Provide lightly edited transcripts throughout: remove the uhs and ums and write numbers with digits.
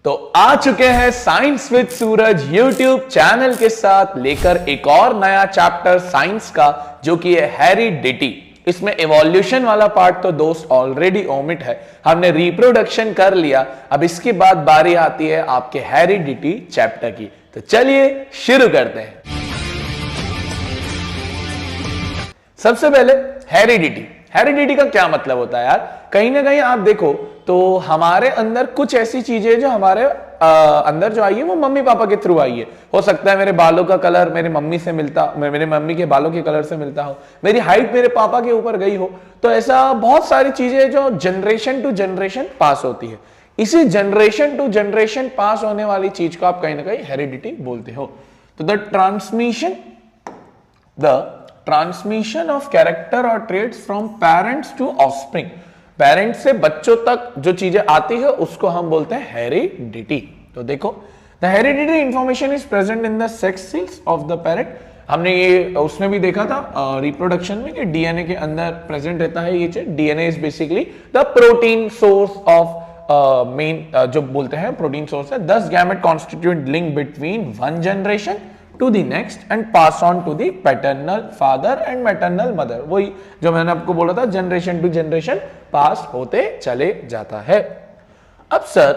तो आ चुके हैं science with Suraj YouTube channel के साथ लेकर एक और नया चैप्टर साइंस का, जो कि है हेरिडिटी। इसमें इवोल्यूशन वाला पार्ट तो दोस्त ऑलरेडी ओमिट है, हमने रिप्रोडक्शन कर लिया। अब इसके बाद बारी आती है आपके हेरिडिटी चैप्टर की। तो चलिए शुरू करते हैं। सबसे पहले हेरिडिटी। हेरिडिटी का क्या मतलब होता है यार? कहीं ना कहीं आप देखो तो हमारे अंदर कुछ ऐसी चीजें जो हमारे अंदर जो आई है वो मम्मी पापा के थ्रू आई है। हो सकता है मेरे बालों का कलर मेरी मम्मी से मिलता, मेरे मम्मी के बालों के कलर से मिलता हो, मेरी हाइट मेरे पापा के ऊपर गई हो। तो ऐसा बहुत सारी चीजें जो जनरेशन टू जनरेशन पास होती है। इसी जनरेशन टू जनरेशन पास होने वाली चीज को आप कहीं ना कहीं हेरिडिटी बोलते हो। तो द ट्रांसमिशन ऑफ कैरेक्टर और traits from parents to offspring, parents से बच्चों तक जो चीजें आती है उसको हम बोलते हैं हेरिडिटी। तो देखो, the hereditary information is present in the sex cells of the parent. हमने ये उसमें भी देखा था रिप्रोडक्शन में कि डीएनए के अंदर प्रेजेंट रहता है ये चीज। DNA is basically the protein source of main, जो बोलते हैं प्रोटीन सोर्स है। 10 gamete constitute link between one generation to the next and pass on to the paternal father and maternal mother। वही जो मैंने आपको बोला था, जनरेशन टू जनरेशन पास होते चले जाता है। अब सर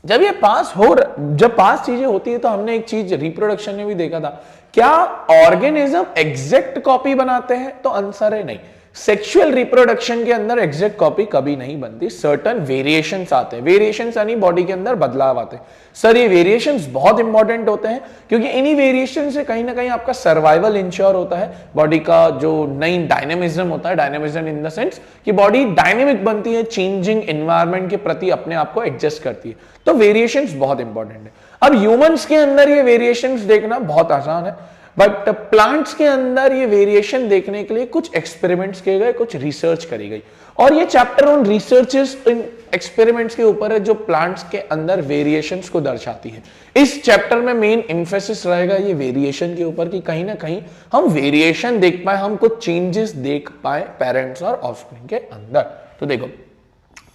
जब ये जब पास चीजें होती है तो हमने एक चीज रिप्रोडक्शन में भी देखा था, क्या ऑर्गेनिज्म एग्जैक्ट कॉपी बनाते हैं? तो आंसर है नहीं। सेक्सुअल रिप्रोडक्शन के अंदर एग्जैक्ट कॉपी कभी नहीं बनती, सर्टन वेरिएशंस आते हैं। वेरिएशंस यानी बॉडी के अंदर बदलाव आते हैं। सर ये वेरिएशंस बहुत इंपॉर्टेंट होते हैं क्योंकि इन्हीं वेरिएशन से कहीं ना कहीं आपका सर्वाइवल इंश्योर होता है। बॉडी का जो नई डायनेमिज्म होता है, डायनेमिज्म इन द सेंस कि बॉडी डायनेमिक बनती है, चेंजिंग एनवायरनमेंट के प्रति अपने आप को एडजस्ट करती है। तो वेरिएशंस बहुत इंपॉर्टेंट है। अब ह्यूमंस के अंदर ये वेरिएशंस देखना बहुत आसान है, बट प्लांट्स के अंदर ये वेरिएशन देखने के लिए कुछ एक्सपेरिमेंट्स किए गए, कुछ रिसर्च करी गई। और ये चैप्टर उन रिसर्चेस, इन एक्सपेरिमेंट्स के ऊपर है जो प्लांट्स के अंदर वेरिएशंस को दर्शाती है। इस चैप्टर में मेन एम्फेसिस रहेगा ये वेरिएशन के ऊपर कि कहीं ना कहीं हम वेरिएशन देख पाए, हम कुछ चेंजेस देख पाए पेरेंट्स और ऑफस्प्रिंग के अंदर। तो देखो,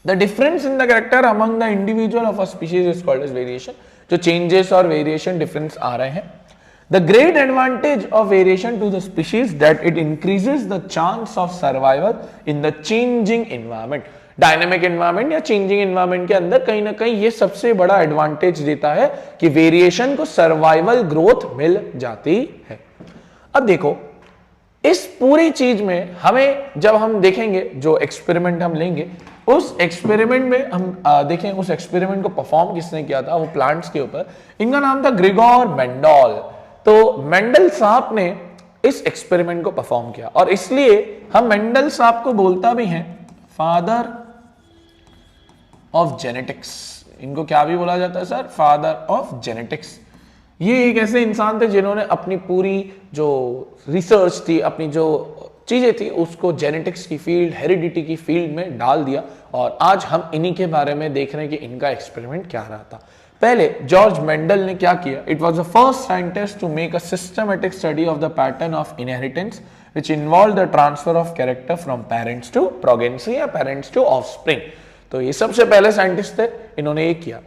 the difference in the character among the individual of a species is called as variation. जो चेंजेस और वेरिएशन डिफरेंस आ रहे हैं, the great advantage of variation to the species that it increases the chance of survival in the changing environment। Dynamic environment या changing environment के अंदर कहीं ना कहीं ये सबसे बड़ा एडवांटेज देता है कि वेरिएशन को सर्वाइवल ग्रोथ मिल जाती है। अब देखो, इस पूरी चीज में हमें जब हम देखेंगे, जो एक्सपेरिमेंट हम लेंगे, उस एक्सपेरिमेंट में हम देखें उस एक्सपेरिमेंट को परफॉर्म किसने किया था, वो प्लांट्स के ऊपर। इनका नाम था ग्रिगोर मेंडल। तो मेंडल साहब ने इस एक्सपेरिमेंट को परफॉर्म किया और इसलिए हम मेंडल साहब को बोलता भी हैं फादर ऑफ जेनेटिक्स। इनको क्या भी बोला जाता है सर? Father of genetics. ये एक ऐसे इंसान थे जिन्होंने अपनी पूरी जो रिसर्च थी, अपनी जो चीजें थी, उसको जेनेटिक्स की फील्ड, हेरिडिटी की फील्ड में डाल दिया। और आज हम इन्हीं के बारे में देख रहे हैं कि इनका एक्सपेरिमेंट क्या रहा था। पहले जॉर्ज मेंडल ने क्या किया? It was the first scientist to make a systematic study of the pattern of inheritance which involve the transfer of character from parents to progeny या पेरेंट्स टू ऑफस्प्रिंग। तो ये सबसे पहले साइंटिस्ट थे, इन्होंने ये किया।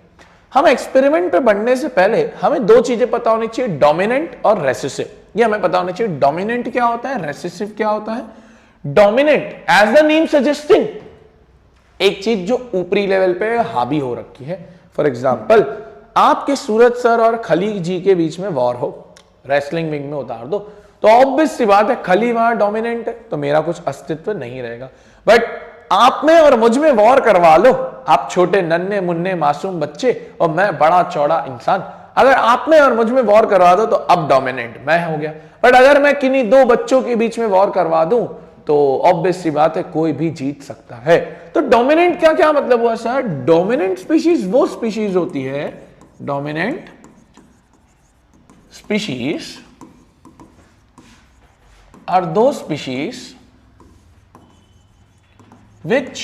हम एक्सपेरिमेंट पे बढ़ने से पहले हमें दो चीजें पता होनी चाहिए, डोमिनेंट और रेसेसिव। ये हमें पता होना चाहिए। डोमिनेंट क्या होता है, रेसेसिव क्या होता है। Dominant as the name suggesting, एक चीज जो ऊपरी लेवल पे हावी हो रखी है। फॉर एग्जाम्पल, आपके सूरज सर और खली जी के बीच में वॉर हो, रेसलिंग विंग में उतार दो, तो ऑब्वियस सी बात है खली वहां डोमिनेंट है, तो मेरा कुछ अस्तित्व नहीं रहेगा। बट आप में और मुझ में वॉर करवा लो, आप छोटे नन्हे मुन्ने मासूम बच्चे और मैं बड़ा चौड़ा इंसान, अगर आप में और मुझ में वॉर करवा दो तो अब डोमिनेंट मैं हो गया। बट अगर मैं किन्हीं दो बच्चों के बीच में वॉर करवा दूं तो ऑब्वियस सी बात है कोई भी जीत सकता है। तो डोमिनेंट क्या क्या मतलब हुआ सर? डोमिनेंट स्पीशीज वो स्पीशीज होती है, डोमिनेंट स्पीशीज आर दो species which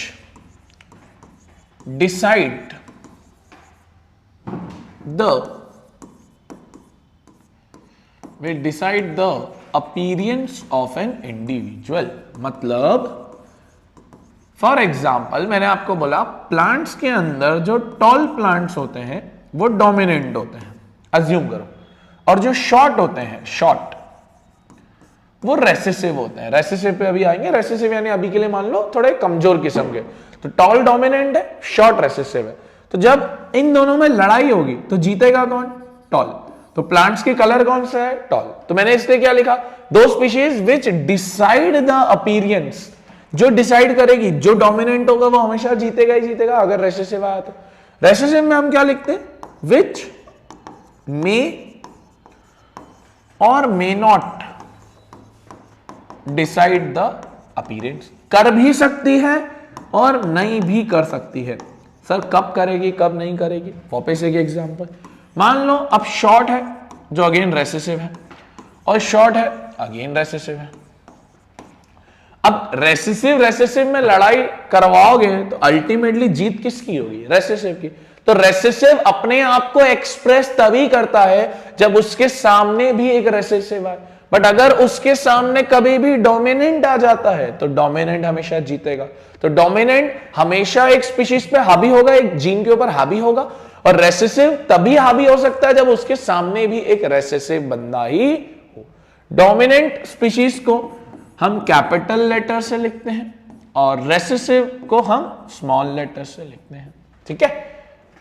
decide the appearance of an individual। मतलब फॉर एग्जाम्पल मैंने आपको बोला प्लांट्स के अंदर जो टॉल प्लांट्स होते हैं वो डोमिनेंट होते हैं, अज्यूम करो, और जो शॉर्ट होते हैं शॉर्ट वो रेसेसिव होते हैं। रेसेसिव पे अभी आएंगे। रेसेसिव यानी अभी के लिए मान लो थोड़े कमजोर किस्म के। तो टॉल डोमिनेंट है, शॉर्ट रेसेसिव है। तो जब इन दोनों में लड़ाई होगी तो जीतेगा कौन? टॉल। तो प्लांट्स के कलर कौन सा है? टॉल। तो मैंने इसलिए क्या लिखा? दो species which decide the appearance, जो डिसाइड करेगी, जो डोमिनेंट होगा वो हमेशा जीतेगा ही जीतेगा अगर रेसेसिव आया तो। रेसेसिव में हम क्या लिखते हैं? विच मे और may not decide the appearance, कर भी सकती है और नहीं भी कर सकती है। सर कब करेगी कब नहीं करेगी? वापस एक एग्जांपल, मान लो अब शॉर्ट है जो अगेन रेसेसिव है और शॉर्ट है अगेन रेसेसिव है। अब रेसेसिव में लड़ाई करवाओगे तो अल्टीमेटली जीत किसकी होगी? रेसेसिव की। तो रेसेसिव अपने आप को एक्सप्रेस तभी करता है जब उसके सामने भी एक रेसेसिव आए। बट अगर उसके सामने कभी भी डोमिनेंट आ जाता है तो डोमिनेंट हमेशा जीतेगा। तो डोमिनेंट हमेशा एक स्पीशीज पे हावी होगा, एक जीन के ऊपर हावी होगा, और रेसेसिव तभी हावी हो सकता है जब उसके सामने भी एक रेसेसिव बंदा ही हो। डोमिनेंट स्पीशीज को हम कैपिटल लेटर से लिखते हैं और रेसेसिव को हम स्मॉल लेटर से लिखते हैं। ठीक है,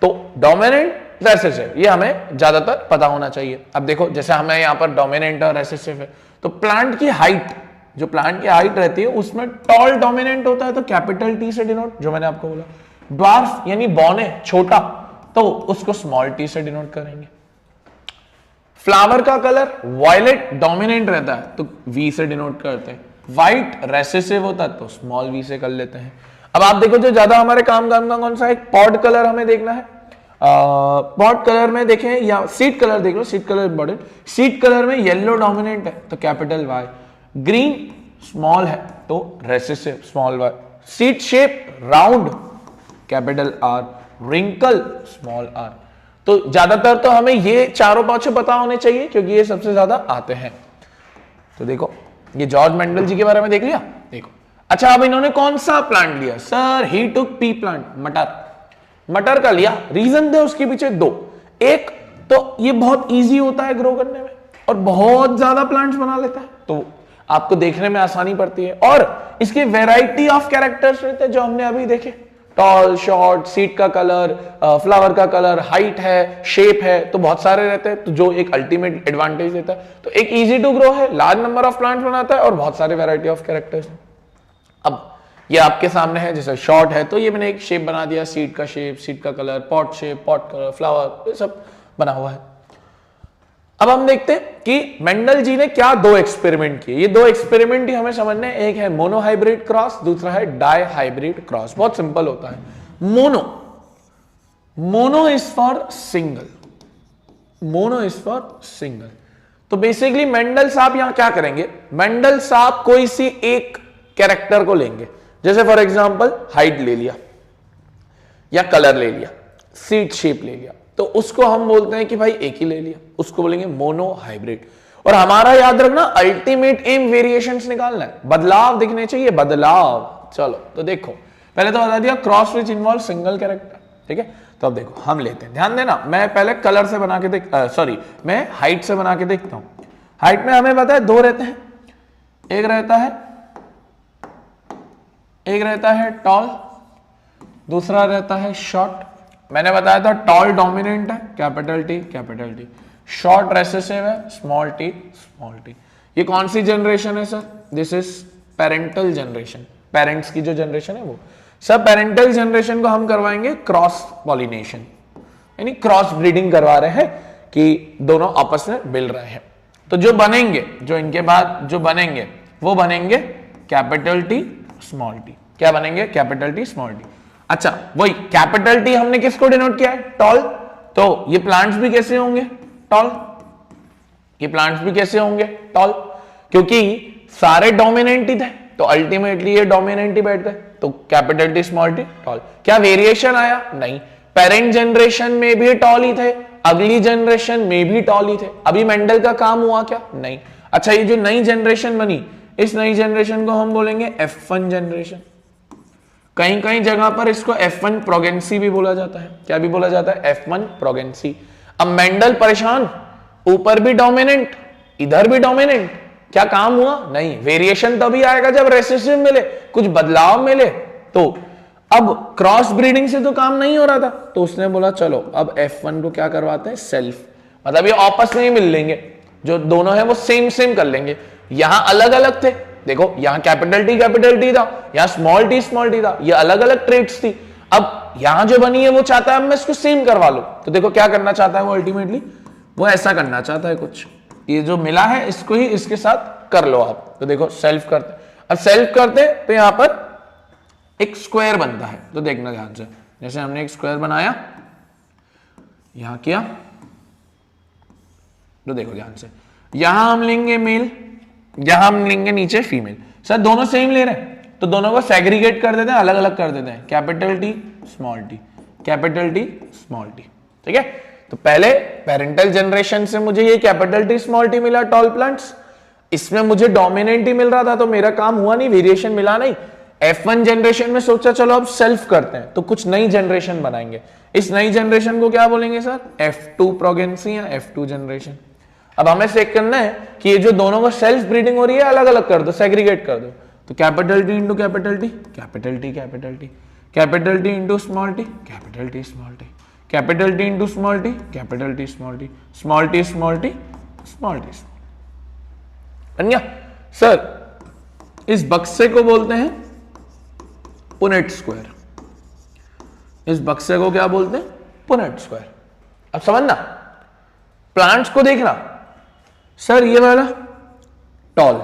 तो डोमिनेंट रेसेसिव ये हमें ज्यादातर पता होना चाहिए। अब देखो जैसे हमें यहां पर डोमिनेंट और रेसेसिव है, तो प्लांट की हाइट, जो प्लांट की हाइट रहती है उसमें टॉल डोमिनेंट होता है तो कैपिटल टी से डिनोट, जो मैंने आपको बोला। ड्वार्फ यानी बौने छोटा, तो उसको स्मॉल टी से डिनोट करेंगे। फ्लावर का कलर वायलेट डोमिनेंट रहता है तो वी से डिनोट करते हैं। व्हाइट रेसेसिव होता है तो स्मॉल वी से कर लेते हैं। अब आप देखो जो ज्यादा हमारे काम का कौन सा है? पॉट कलर हमें देखना है। पॉट कलर में देखें या सीड कलर देख लो, seed colour important. Seed colour में येलो डोमिनेंट है तो कैपिटल वाई, ग्रीन स्मॉल है तो recessive small Y, seed shape round capital R, wrinkle small R. तो ज्यादातर तो हमें ये चारों पांचों पता होने चाहिए क्योंकि ये सबसे ज्यादा आते हैं। तो देखो ये जॉर्ज मेंडल जी के बारे में देख लिया। देखो अच्छा, अब इन्होंने कौन सा प्लांट लिया? सर ही टुक पी प्लांट, मटर। मटर का लिया, रीजन थे उसके पीछे दो। एक तो ये बहुत इजी होता है ग्रो करने में और बहुत ज्यादा प्लांट्स बना लेता है तो आपको देखने में आसानी पड़ती है, और इसकी वैरायटी ऑफ कैरेक्टर्स रहते हैं जो हमने अभी देखे, टॉल, शॉर्ट, सीड का कलर, फ्लावर का कलर, हाइट है, शेप है, तो बहुत सारे रहते हैं, तो जो एक अल्टीमेट एडवांटेज देता है। तो एक इजी टू ग्रो है, लार्ज नंबर ऑफ प्लांट्स बनाता है और बहुत सारे वैरायटी ऑफ कैरेक्टर्स। अब ये आपके सामने है, जैसे शॉर्ट है तो ये मैंने एक शेप बना दिया, सीड का शेप, सीड का colour, pot shape, pot colour, flower, ये सब बना हुआ है। अब हम देखते हैं कि मेंडल जी ने क्या दो एक्सपेरिमेंट किए। ये दो एक्सपेरिमेंट ही हमें समझना है। एक है मोनोहाइब्रिड क्रॉस, दूसरा है डाई हाइब्रिड क्रॉस। बहुत सिंपल होता है। Mono is for single, mono is for single. तो बेसिकली मेंडल साहब यहां क्या करेंगे? मेंडल साहब कोई सी एक कैरेक्टर को लेंगे, जैसे फॉर एग्जांपल हाइट ले लिया या कलर ले लिया, सीड शेप ले लिया, तो उसको हम बोलते हैं कि भाई एक ही ले लिया, उसको बोलेंगे मोनो हाइब्रिड। और हमारा याद रखना अल्टीमेट एम वेरिएशंस निकालना है, बदलाव दिखने चाहिए, बदलाव। चलो तो देखो, पहले तो बता दिया cross which involve single character. ठीक है, तो अब देखो हम लेते हैं, ध्यान देना, मैं पहले कलर से बना के मैं हाइट से बना के देखता हूं। हाइट में हमें पता है दो रहते हैं, एक रहता है टॉल, दूसरा रहता है शॉर्ट। मैंने बताया था टॉल डोमिनेंट है, कैपिटल टी, शॉर्ट रेसेसिव है, स्मॉल टी। ये कौन सी जनरेशन है sir? This is parental generation, parents की जो जनरेशन है वो। सब पेरेंटल जनरेशन को हम करवाएंगे क्रॉस पॉलिनेशन, यानी क्रॉस ब्रीडिंग करवा रहे हैं कि दोनों आपस में मिल रहे हैं। तो जो बनेंगे, जो इनके बाद जो बनेंगे वो बनेंगे कैपिटल टी, स्मॉल टी। क्या बनेंगे? Capital T, small T. अच्छा, वही कैपिटल टी हमने किसको डिनोट किया है? टॉल। तो ये प्लांट्स भी कैसे होंगे? टॉल। ये प्लांट्स भी कैसे होंगे? टॉल, क्योंकि सारे डोमिनेंट ही थे तो अल्टीमेटली ये डोमिनेंट ही बैठते, तो capital T, small T, tall. क्या वेरिएशन आया? नहीं। पेरेंट जनरेशन में भी टॉल ही थे, अगली जनरेशन में भी टॉल ही थे। अभी मेंडल का काम हुआ क्या? नहीं। अच्छा, ये जो नई जनरेशन बनी, इस नई जनरेशन को हम बोलेंगे F1 जनरेशन। कहीं कहीं जगह पर इसको F1 प्रोगेंसी भी बोला जाता है। क्या भी बोला जाता है? F1 प्रोगेंसी। अब मेंडल परेशान, ऊपर भी डोमिनेंट इधर भी डोमिनेंट, क्या काम हुआ? नहीं, वेरिएशन तभी आएगा जब रेसेसिव मिले, कुछ बदलाव मिले। तो अब क्रॉस ब्रीडिंग से तो काम नहीं हो रहा था, तो उसने बोला चलो अब F1 को क्या करवाते हैं? सेल्फ, मतलब ये आपस में ही मिल लेंगे, जो दोनों है वो सेम सेम कर लेंगे। यहां अलग अलग थे, देखो यहां कैपिटल टी था, यहां स्मॉल टी था, ये अलग अलग ट्रेड्स थी। अब यहां जो बनी है वो चाहता है मैं इसको सेम करवा लूं, तो देखो क्या करना चाहता है वो अल्टीमेटली, वो ऐसा करना चाहता है कुछ, ये जो मिला है इसको ही इसके साथ कर लो आप। तो देखो सेल्फ करते, अब सेल्फ करते तो यहां पर एक स्क्वायर बनता है, तो देखना ध्यान से, जैसे हमने एक स्क्वायर बनाया यहां किया, तो देखो ध्यान से, यहां हम लेंगे मेल, यहां हम लेंगे नीचे फीमेल। सर दोनों सेम ले रहे हैं तो दोनों को सेग्रीगेट कर देते हैं, अलग अलग कर देते हैं, capital T small T, capital T small T. ठीक है, तो पहले पेरेंटल जनरेशन से मुझे ये कैपिटल टी स्मॉल टी मिला टॉल प्लांट्स, इसमें मुझे डोमिनेंट ही मिल रहा था, तो मेरा काम हुआ नहीं, वेरिएशन मिला नहीं। F1 जनरेशन में सोचा चलो अब सेल्फ करते हैं, तो कुछ नई जनरेशन बनाएंगे। इस नई जनरेशन को क्या बोलेंगे सर? F2 प्रोगेंसी या F2 जनरेशन। अब हमें चेक करना है कि ये जो दोनों का सेल्फ ब्रीडिंग हो रही है अलग अलग कर दो, सेग्रीगेट कर दो। तो capital T into capital T, capital T capital T, capital T into small T, capital T small T, capital T into small T, capital T small T, small T small T, small T small. बन sir, इस बक्से को बोलते हैं Punnett square, इस बक्से को क्या बोलते हैं? Punnett square. अब समझना, प्लांट्स को देखना, सर ये वाला टॉल,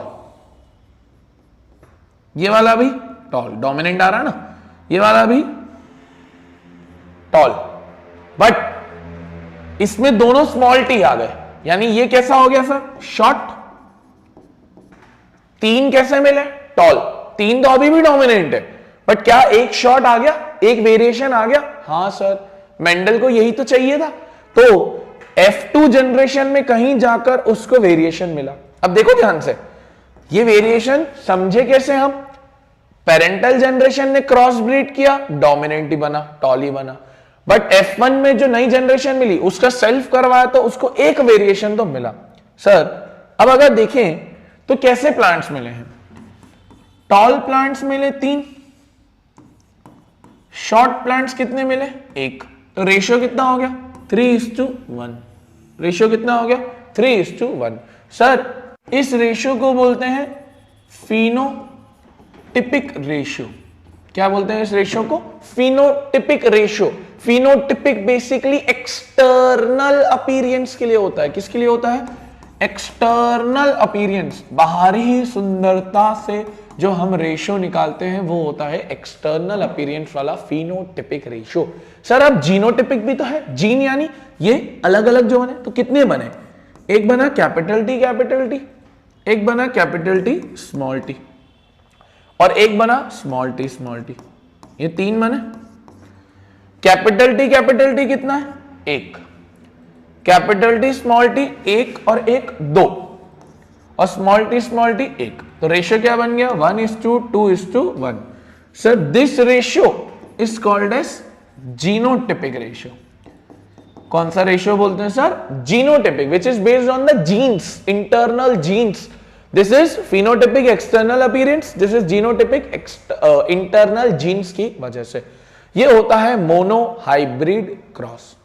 ये वाला भी टॉल, डोमिनेंट आ रहा है ना, ये वाला भी टॉल, बट इसमें दोनों स्मॉल टी आ गए, यानी ये कैसा हो गया सर? शॉर्ट। तीन कैसे मिले? टॉल। तीन तो अभी भी डोमिनेंट है, बट क्या एक शॉर्ट आ गया, एक वेरिएशन आ गया? हाँ सर, मेंडल को यही तो चाहिए था, तो F2 जनरेशन में कहीं जाकर उसको वेरिएशन मिला। अब देखो ध्यान से, ये वेरिएशन समझे कैसे हम? पेरेंटल जनरेशन ने क्रॉस ब्रीड किया, डोमिनेंट ही बना, टॉल ही बना, बट F1 में जो नई जनरेशन मिली उसका सेल्फ करवाया तो उसको एक वेरिएशन तो मिला। सर अब अगर देखें तो कैसे प्लांट्स मिले हैं? टॉल प्लांट्स मिले 3, शॉर्ट प्लांट्स कितने मिले? 1, तो रेशियो कितना हो गया? 3:1। रेशियो कितना हो गया? 3:1। सर इस रेशियो को बोलते हैं फिनोटिपिक रेशियो। क्या बोलते हैं इस रेशियो को? Phenotypic ratio. Phenotypic basically external appearance के लिए होता है। किसके लिए होता है? एक्सटर्नल अपीयरेंस, बाहरी सुंदरता से जो हम रेशियो निकालते हैं वो होता है एक्सटर्नल अपीयरेंस वाला फिनोटिपिक रेशियो। सर अब जीनोटिपिक भी तो है, जीन यानी ये अलग अलग जो बने, तो कितने बने? एक बना कैपिटल टी, एक बना कैपिटल टी स्मॉल टी, और एक बना स्मॉल टी, ये 3 बने। कैपिटल टी कितना है? 1, कैपिटल टी स्मॉल टी 1 और 1 2, और स्मॉल टी 1, तो रेशियो क्या बन गया? 1:2:1। Sir this ratio is called as genotypic ratio. कौन सा रेशियो बोलते हैं sir? Genotypic, which is based on the genes, internal genes. This is phenotypic external appearance, this is genotypic internal genes की वजह से। ये होता है मोनो हाइब्रिड क्रॉस।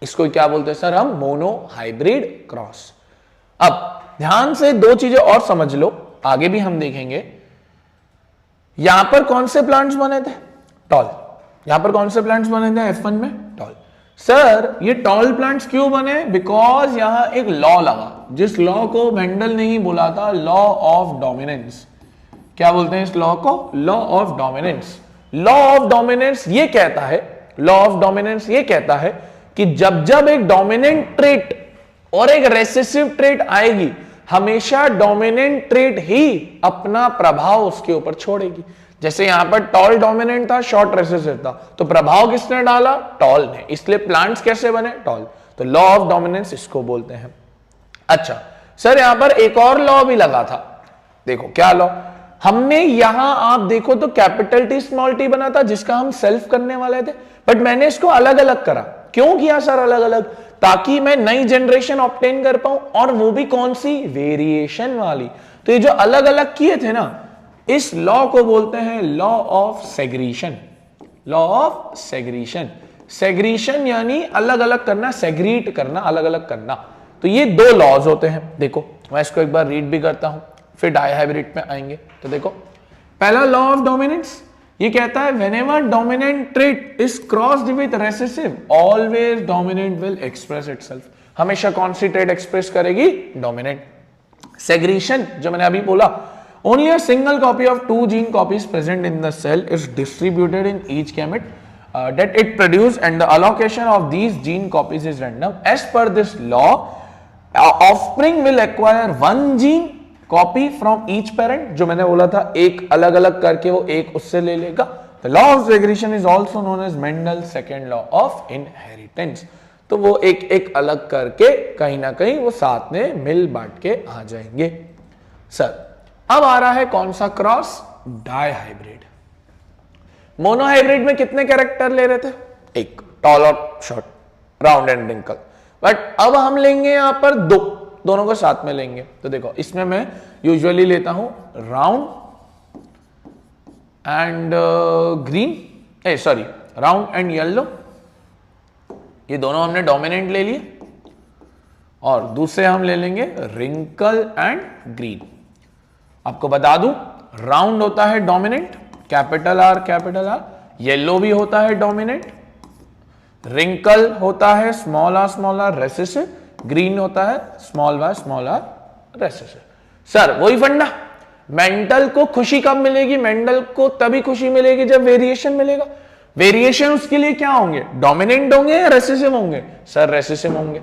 इसको क्या बोलते हैं सर हम? Mono hybrid cross. अब ध्यान से 2 चीजें और समझ लो, आगे भी हम देखेंगे। यहां पर कौन से प्लांट्स बने थे? टॉल। यहां पर कौन से प्लांट्स बने थे F1 में? टॉल। सर ये टॉल प्लांट्स क्यों बने? बिकॉज यहां एक लॉ लगा, जिस लॉ को मेंडल ने ही बोला था लॉ ऑफ डोमिनेंस। क्या बोलते हैं इस लॉ को? Law of dominance. Law of dominance ये कहता है, लॉ ऑफ डोमिनेंस ये कहता है कि जब जब एक डोमिनेंट ट्रेट और एक रेसेसिव ट्रेट आएगी, हमेशा डोमिनेंट ट्रेट ही अपना प्रभाव उसके ऊपर छोड़ेगी। जैसे यहां पर टॉल डोमिनेंट था, शॉर्ट रेसेसिव था, तो प्रभाव किसने डाला? टॉल ने। इसलिए प्लांट्स कैसे बने? टॉल। तो लॉ ऑफ डोमिनेंस इसको बोलते हैं। अच्छा सर यहां पर एक और लॉ भी लगा था, देखो क्या लॉ? हमने यहां आप देखो तो कैपिटल टी स्मॉल टी बना था जिसका हम सेल्फ करने वाले थे, बट मैंने इसको अलग अलग करा। क्यों किया सर अलग अलग? ताकि मैं नई जनरेशन ऑब्टेन कर पाऊं, और वो भी कौन सी? वेरिएशन वाली। तो ये जो अलग अलग किए थे ना, इस लॉ को बोलते हैं लॉ ऑफ सेग्रीशन। लॉ ऑफ सेग्रीशन, सेग्रीशन यानी अलग अलग करना, सेग्रीट करना, अलग अलग करना। तो ये दो लॉज होते हैं। देखो मैं इसको एक बार रीड भी करता हूं, फिर डायहाइब्रिड में आएंगे। तो देखो पहला लॉ ऑफ डोमिनेंस, ये कहता है whenever dominant trait is crossed with recessive always dominant will express itself. हमेशा कौन सी ट्रेट एक्सप्रेस करेगी? डोमिनेंट। सेग्रीशन जो मैंने अभी बोला, only a single copy of two gene copies present in the cell is distributed in each gamete that it produces, and the allocation of these gene copies is random. As per this law, offspring will acquire one gene copy from each parent. जो मैंने बोला था एक अलग अलग करके वो एक उससे ले लेगा। The law of segregation is also known as Mendel's second law of inheritance. तो वो एक एक अलग करके कहीं ना कहीं वो साथ में मिल बांट के आ जाएंगे। सर अब आ रहा है कौन सा क्रॉस? डायहाइब्रिड। मोनोहाइब्रिड में कितने कैरेक्टर ले रहे थे? एक, टॉल और short, round and wrinkle. But अब हम लेंगे यहां पर दो, दोनों को साथ में लेंगे। तो देखो इसमें मैं यूजुअली लेता हूं round and green, sorry round and yellow. ये दोनों हमने डोमिनेंट ले लिए, और दूसरे हम ले लेंगे रिंकल एंड ग्रीन। आपको बता दूं राउंड होता है डोमिनेंट, कैपिटल आर, येलो भी होता है डोमिनेंट, रिंकल होता है स्मॉल आर रेसेसिव, ग्रीन होता है स्मॉल आर रेसेसिव। सर वही फंडा, मेंडल को खुशी कब मिलेगी? मेंडल को तभी खुशी मिलेगी जब वेरिएशन मिलेगा। वेरिएशन उसके लिए क्या होंगे? डोमिनेंट होंगे या रेसेसिव होंगे? सर रेसेसिव होंगे।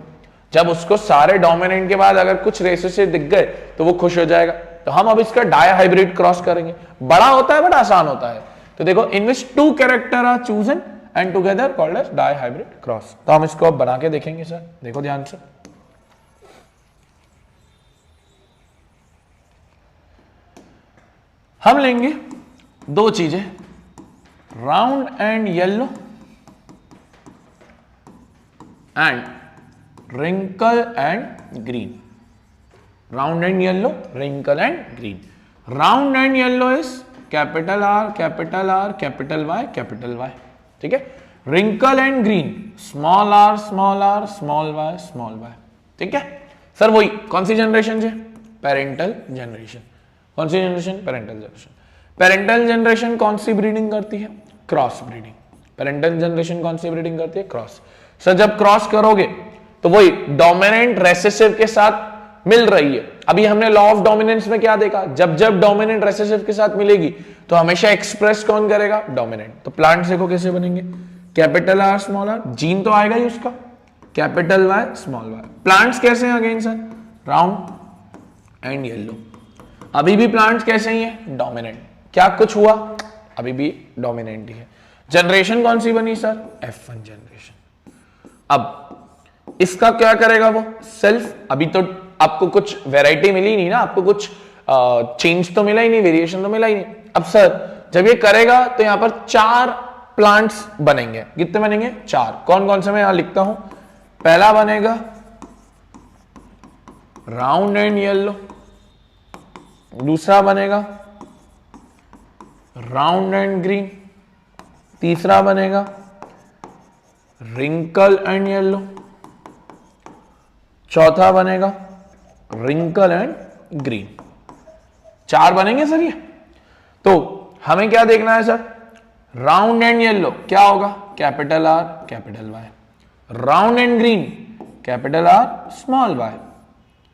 जब उसको सारे डोमिनेंट के बाद अगर कुछ रेसेसिव दिख गए तो वो खुश हो जाएगा। तो हम अब इसका डायहाइब्रिड क्रॉस करेंगे। बड़ा होता है बट आसान होता है। तो देखो in which two character are chosen and together called as dihybrid cross. तो हम इसको अब बना के देखेंगे। सर देखो ध्यान से, हम लेंगे दो चीजें, round and yellow and wrinkle and green. Round and yellow, wrinkle and green. Round and yellow is capital R, capital Y, capital Y. ठीक है? Wrinkle and green, small r, small y. ठीक है? सर वही कौन सी generation है? Parental generation. कौन सी generation? Parental generation. Parental generation कौन सी ब्रीडिंग करती है? Cross breeding. पेरेंटल जनरेशन कौन सी ब्रीडिंग करती है? क्रॉस। सर जब क्रॉस करोगे तो वही डोमिनेंट रेसेसिव के साथ मिल रही है। अभी हमने लॉ ऑफ डोमिनेंस में क्या देखा? जब जब डोमिनेंट रेसेसिव के साथ मिलेगी तो हमेशा एक्सप्रेस कौन करेगा? डोमिनेंट। तो प्लांट्स देखो कैसे बनेंगे, capital R small R, gene तो आएगा ही उसका, capital Y small Y. Plants कैसे हैं again sir? Round and yellow. अभी भी प्लांट्स कैसे ही है? डोमिनेंट। क्या कुछ हुआ? अभी भी डोमिनेंट ही है। जनरेशन कौन सी बनी सर? F1 generation. अब इसका क्या करेगा वो? सेल्फ। अभी तो आपको कुछ वैरायटी मिली नहीं ना, आपको कुछ चेंज तो मिला ही नहीं, वेरिएशन तो मिला ही नहीं। अब सर जब ये करेगा तो यहां पर 4 प्लांट्स बनेंगे। कितने बनेंगे? 4। कौन कौन से मैं यहां लिखता हूं। पहला बनेगा राउंड एंड येलो, दूसरा बनेगा राउंड एंड ग्रीन, तीसरा बनेगा रिंकल एंड येलो, चौथा बनेगा रिंकल एंड ग्रीन। 4 बनेंगे सर ये। तो हमें क्या देखना है सर? राउंड एंड येलो क्या होगा? Capital R capital Y. Round and green capital R small Y.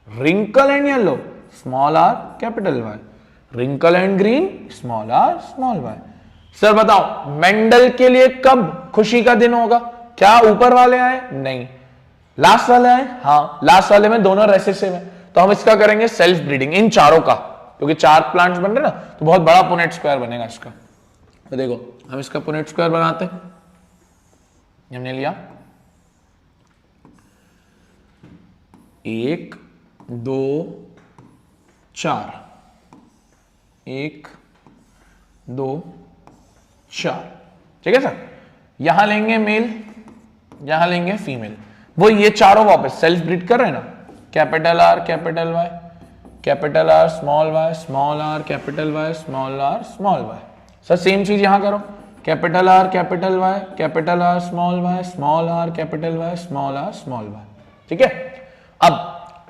Wrinkle and yellow small R capital Y. Wrinkle and green small R small Y. Sir बताओ Mendel के लिए कब खुशी का दिन होगा? क्या ऊपर वाले आए? नहीं। लास्ट वाले आए? हाँ, लास्ट वाले में दोनों रेसेसिव है। तो हम इसका करेंगे सेल्फ ब्रीडिंग इन चारों का, क्योंकि 4 प्लांट्स बन रहे ना, तो बहुत बड़ा पुनेट स्क्वायर बनेगा इसका। तो देखो हम इसका पुनेट स्क्वायर बनाते हैं। हमने लिया 1 2 4, 1 2 4, ठीक है सर। यहां लेंगे मेल, यहां लेंगे फीमेल, वो ये चारों वापस सेल्फ ब्रीड कर रहे हैं ना, capital R capital Y, capital R small Y, small R capital Y, small R small Y. Sir same चीज यहां करो, capital R capital Y, capital R small Y, small R capital Y, small R small Y, ठीक है। अब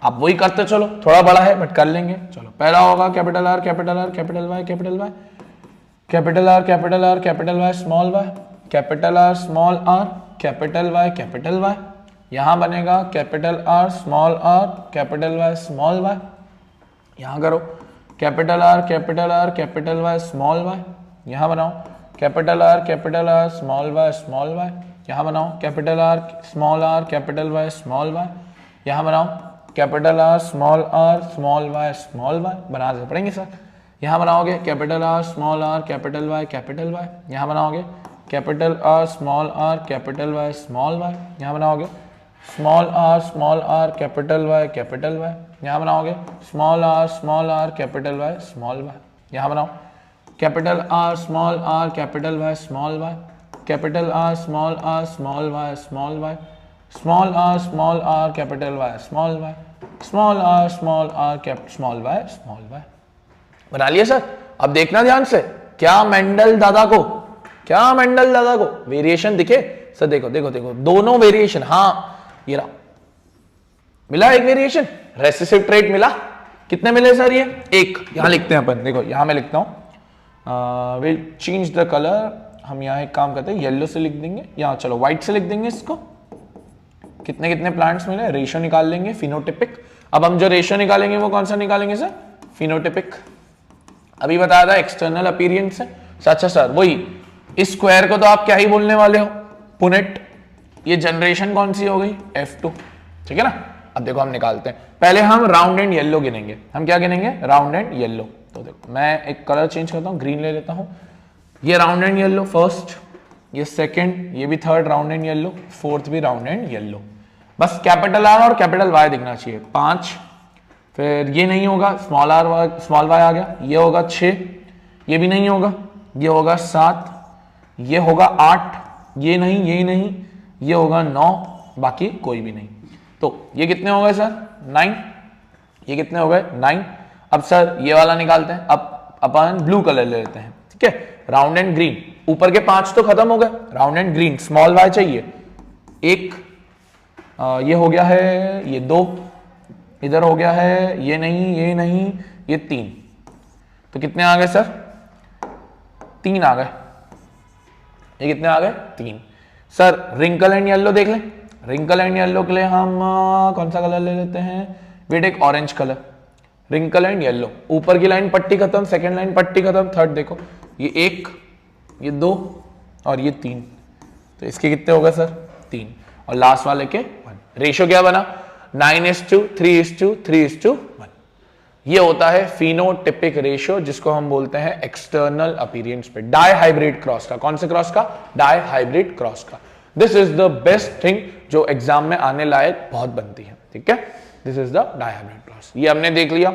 आप वही करते चलो, थोड़ा बड़ा है बट कर लेंगे। चलो पहला होगा capital R capital R capital Y capital Y, capital R capital R capital Y small Y, capital R small R capital Y capital Y. यहां बनेगा capital R small R capital Y small Y. यहां करो capital R capital R capital Y small Y. यहां बनाओ capital R small Y small Y. यहां बनाओ capital R small R capital Y small Y. यहां बनाओ capital R small Y small Y. बना से पढ़ेंगे सर। यहां बनाओगे capital R small R capital Y capital Y. यहां बनाओगे capital R small R capital Y small Y. यहां बनाओगे small R capital Y capital Y. यहां बनाओगे small R capital Y small Y. यहां बनाओ capital R capital Y small Y, capital R small Y small Y, small R capital Y small Y, small R small Y small Y. बना लिया sir. अब देखना ध्यान से, क्या Mendel दादा को वेरिएशन दिखे सर? देखो देखो देखो दोनों वेरिएशन, हाँ ये रहा, मिला एक वेरिएशन, रेसेसिव ट्रेट मिला। कितने मिले सर? ये एक। यहां लिखते हैं अपन, देखो यहां मैं लिखता हूं, विल चेंज द कलर। हम यहां एक काम करते हैं, येलो से लिख देंगे, यहां चलो व्हाइट से लिख देंगे इसको। कितने कितने प्लांट्स मिले, रेशियो निकाल लेंगे, फिनोटिपिक। अब हम जो रेशियो निकालेंगे वो कौन सा निकालेंगे सर? फिनोटिपिक। अभी बताया था एक्सटर्नल अपीयरेंस है। अच्छा सर वही, इस स्क्वायर को तो आप क्या ही बोलने वाले हो, पुनेट। ये जनरेशन कौन सी हो गई? F2, ठीक है ना। अब देखो हम निकालते हैं, पहले हम राउंड एंड येलो गिनेंगे। हम क्या गिनेंगे? Round and yellow. तो देखो मैं एक कलर चेंज करता हूं, ग्रीन ले लेता हूं। ये राउंड एंड येलो फर्स्ट, ये सेकंड, ये भी third round and yellow, fourth भी राउंड एंड येलो। बस कैपिटल आर और कैपिटल वाई दिखना चाहिए। 5, फिर ये नहीं होगा, स्मॉल आर स्मॉल वाई आ गया, ये होगा 6, ये भी नहीं होगा, ये होगा 7, ये होगा 8, ये नहीं, ये नहीं, ये होगा 9, बाकी कोई भी नहीं। तो ये कितने हो गए सर? 9। ये कितने हो गए? 9। अब सर ये वाला निकालते हैं। अब अपन ब्लू कलर ले लेते हैं, ठीक है, राउंड एंड ग्रीन। ऊपर के 5 तो खत्म हो गए, round and green, small Y चाहिए। 1, ये हो गया है, ये 2, इधर हो गया है, ये नहीं, ये नहीं, ये 3। तो कितने आ गए सर? 3 आ गए। ये कितने आ गए? 3। सर रिंकल एंड येलो देख लें। रिंकल एंड येलो के लिए हम कौन सा कलर ले लेते हैं? We take orange colour. Wrinkle and yellow, ऊपर की लाइन पट्टी खत्म, सेकंड लाइन पट्टी खत्म, थर्ड देखो, ये 1, ये 2 और ये 3। तो इसके कितने हो गए सर? 3। और लास्ट वाले के 1। रेशियो क्या बना? 9:3:3:1। ये होता है फिनोटिपिक रेशियो, जिसको हम बोलते हैं एक्सटर्नल अपीयरेंस पे। डाई हाइब्रिड क्रॉस का। कौन से क्रॉस का? डाई हाइब्रिड क्रॉस का। This is the best thing जो एग्जाम में आने लायक बहुत बनती है, ठीक है। This is the dihybrid cross. ये हमने देख लिया।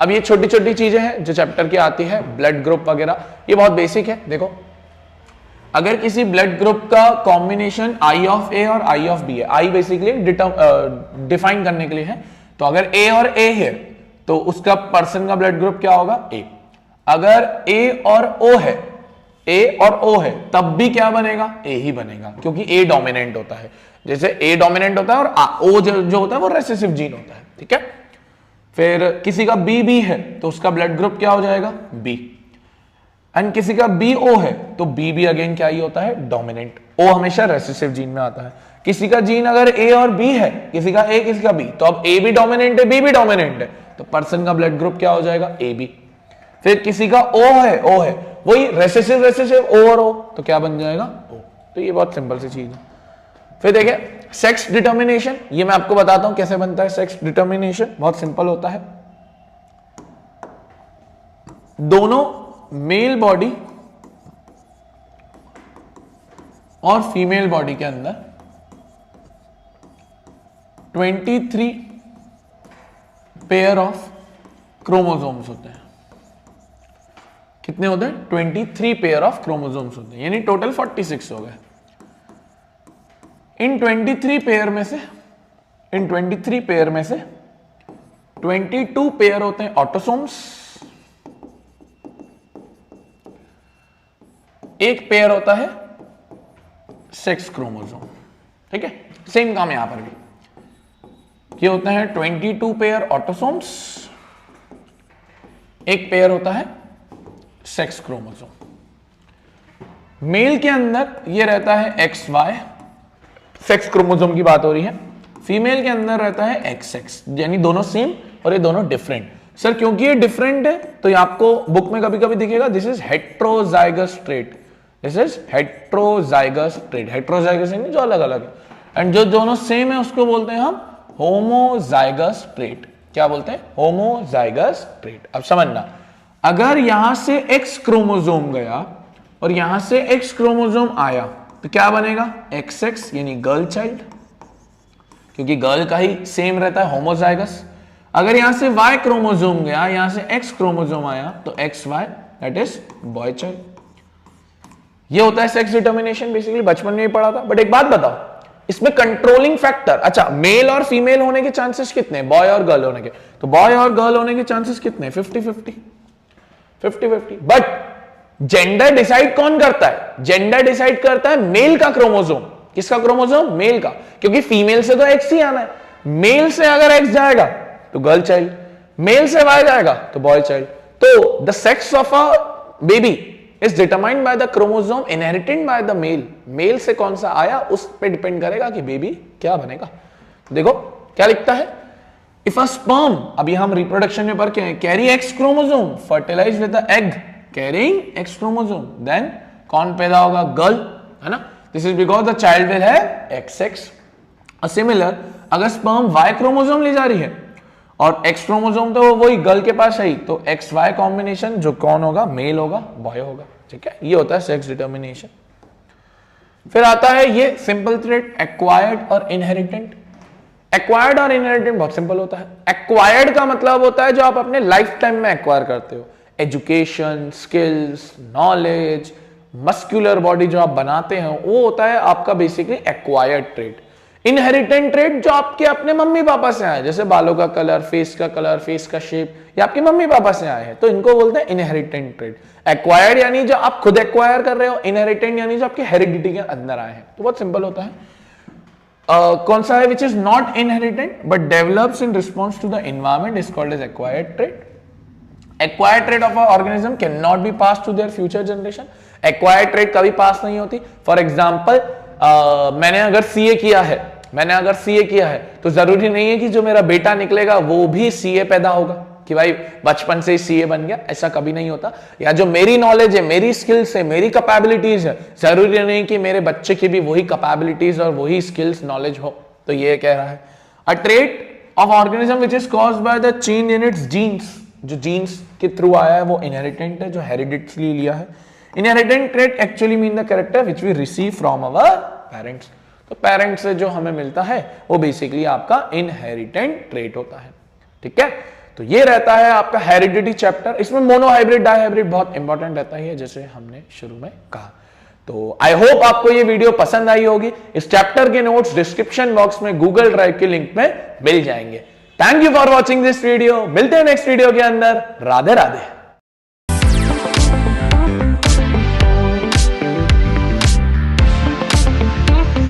अब ये छोटी छोटी चीजें हैं जो चैप्टर की आती है, ब्लड ग्रुप वगैरह, ये बहुत बेसिक है। देखो अगर किसी ब्लड ग्रुप का कॉम्बिनेशन I ऑफ A और I ऑफ B है, I बेसिकली डिफाइन करने के लिए है, तो अगर A और A है तो उसका पर्सन का ब्लड ग्रुप क्या होगा? A। अगर A और O है, A और O है, तब भी क्या बनेगा? A ही बनेगा, क्योंकि A डोमिनेंट होता है। जैसे A डोमिनेंट होता है और O जो होता है वो रेसेसिव जीन होता है, ठीक है। फिर किसी का B है तो उसका ब्लड ग्रुप क्या हो जाएगा? B। एंड किसी का BO है तो B भी अगेन क्या ही होता है? डोमिनेंट। O हमेशा रेसेसिव जीन में आता है। किसी का जीन अगर A और B है, किसी का A किसी का B, तो अब A भी डोमिनेंट है, B भी डोमिनेंट है, तो पर्सन का ब्लड ग्रुप क्या हो जाएगा? AB। फिर किसी का O है, वही रेसेसिव O और O, तो क्या बन जाएगा? O। तो ये बहुत सिंपल सी चीज है। फिर देखिए सेक्स डिटर्मिनेशन, ये मैं आपको बताता हूं कैसे बनता है सेक्स डिटर्मिनेशन। बहुत सिंपल होता है। दोनों मेल बॉडी और फीमेल बॉडी के अंदर 23 पेयर ऑफ क्रोमोसोम्स होते हैं। कितने होते हैं? 23 पेयर ऑफ क्रोमोसोम्स होते हैं, यानी टोटल 46 हो गए। इन 23 पेयर में से 22 पेयर होते हैं ऑटोसोम्स, एक पेयर होता है सेक्स क्रोमोसोम। ठीक है, सेम काम यहां पर भी, ये होते हैं 22 पेयर ऑटोसोम्स, एक पेयर होता है सेक्स क्रोमोसोम। मेल के अंदर ये रहता है XY, सेक्स क्रोमोसोम की बात हो रही है। फीमेल के अंदर रहता है XX, यानी दोनों सेम और ये दोनों डिफरेंट। सर क्योंकि ये डिफरेंट है तो ये आपको बुक में कभी कभी दिखेगा, this is heterozygous trait, this is heterozygous trait. Heterozygous यानी जो अलग अलग है, एंड जो दोनों सेम है उसको बोलते हैं हम होमोजाइगस ट्रेट। क्या बोलते हैं? Homozygous trait. अब समझना, अगर यहां से X क्रोमोसोम गया और यहां से X क्रोमोसोम आया तो क्या बनेगा? XX यानी गर्ल चाइल्ड, क्योंकि गर्ल का ही सेम रहता है होमोजाइगस। अगर यहां से Y क्रोमोसोम गया, यहां से X क्रोमोसोम आया तो XY that is boy child. ये होता है सेक्स डिटर्मिनेशन, बेसिकली बचपन में ही पढ़ा था। बट एक बात बताओ, इसमें कंट्रोलिंग फैक्टर, अच्छा मेल और फीमेल होने के चांसेस कितने? बॉय और गर्ल होने के, तो बॉय और गर्ल होने के चांसेस कितने? 50-50। बट जेंडर डिसाइड कौन करता है? जेंडर डिसाइड करता है मेल का क्रोमोसोम। किसका क्रोमोसोम? मेल का, क्योंकि फीमेल से तो एक्स ही आना है। मेल से अगर एक्स जाएगा तो गर्ल चाइल्ड, मेल से वाई जाएगा तो बॉय चाइल्ड। तो the sex of a baby is determined by the chromosome inherited by the male. Male से कौन सा आया उस पर डिपेंड करेगा कि बेबी क्या बनेगा। देखो क्या लिखता है, इफ अ स्पर्म, अभी हम रिप्रोडक्शन में पढ़ के हैं, carry X chromosome fertilize with the egg carrying X chromosome, then कौन पैदा होगा? गर्ल, है ना। This is because the child will have XX। Similar, अगर स्पर्म Y क्रोमोसोम ले जा रही है और X क्रोमोसोम तो वही गर्ल के पास है, तो XY कॉम्बिनेशन जो कौन होगा? मेल होगा, बॉय होगा। ठीक है, ये होता है सेक्स डिटर्मिनेशन। फिर आता है ये सिंपल ट्रेट, एक्वायर्ड और इनहेरिटेंट। एक्वायर्ड और इनहेरिटेंट बहुत सिंपल होता है। एक्वायर्ड का मतलब होता है जो आप अपने लाइफ टाइम में एक्वायर करते हो, education, skills, knowledge, muscular body जो आप बनाते हैं, वो होता है आपका basically acquired trait. Inherent trait जो आपके अपने मम्मी पापा से आए, जैसे बालों का कलर, फेस का शेप, ये आपके मम्मी पापा से आए हैं, तो इनको बोलते हैं इनहेरिटेंट ट्रेट। एक्वायर्ड यानी जो आप खुद एक्वायर कर रहे हो, इनहेरिटेंट यानी जो आपके हेरिडिटी के अंदर आए हैं। तो बहुत सिंपल होता है। कौन सा है which is not inheritant but develops in response to the environment is called as acquired trait. Acquired trait of an organism cannot be passed to their future generation. Acquired trait कभी पास नहीं होती। For example, मैंने अगर CA किया है तो जरूरी नहीं है कि जो मेरा बेटा निकलेगा वो भी CA पैदा होगा, कि भाई बचपन से ही CA बन गया, ऐसा कभी नहीं होता। या जो मेरी नॉलेज है, मेरी स्किल्स है, मेरी कैपेबिलिटीज है, जरूरी नहीं कि मेरे बच्चे की भी वही कैपेबिलिटीज और वही स्किल्स नॉलेज हो। तो ये कह रहा है a trait of organism which is caused by the change in its genes, जो जीन्स के थ्रू आया है वो इनहेरिटेंट है, जो हेरिडिटरी लिया है। Inheritant trait actually mean the character which we receive from our parents. तो पेरेंट्स से जो हमें मिलता है वो बेसिकली आपका इनहेरिटेंट ट्रेट होता है। ठीक है, तो ये रहता है आपका हेरिडिटी चैप्टर। इसमें मोनोहाइब्रिड डाइहाइब्रिड बहुत इंपॉर्टेंट रहता है, जैसे हमने शुरू में कहा। तो आई होप आपको ये वीडियो पसंद आई होगी। इस चैप्टर के नोट्स डिस्क्रिप्शन बॉक्स में गूगल ड्राइव के लिंक में मिल जाएंगे। Thank you for watching this video. मिलते हैं नेक्स्ट वीडियो के अंदर। राधे राधे।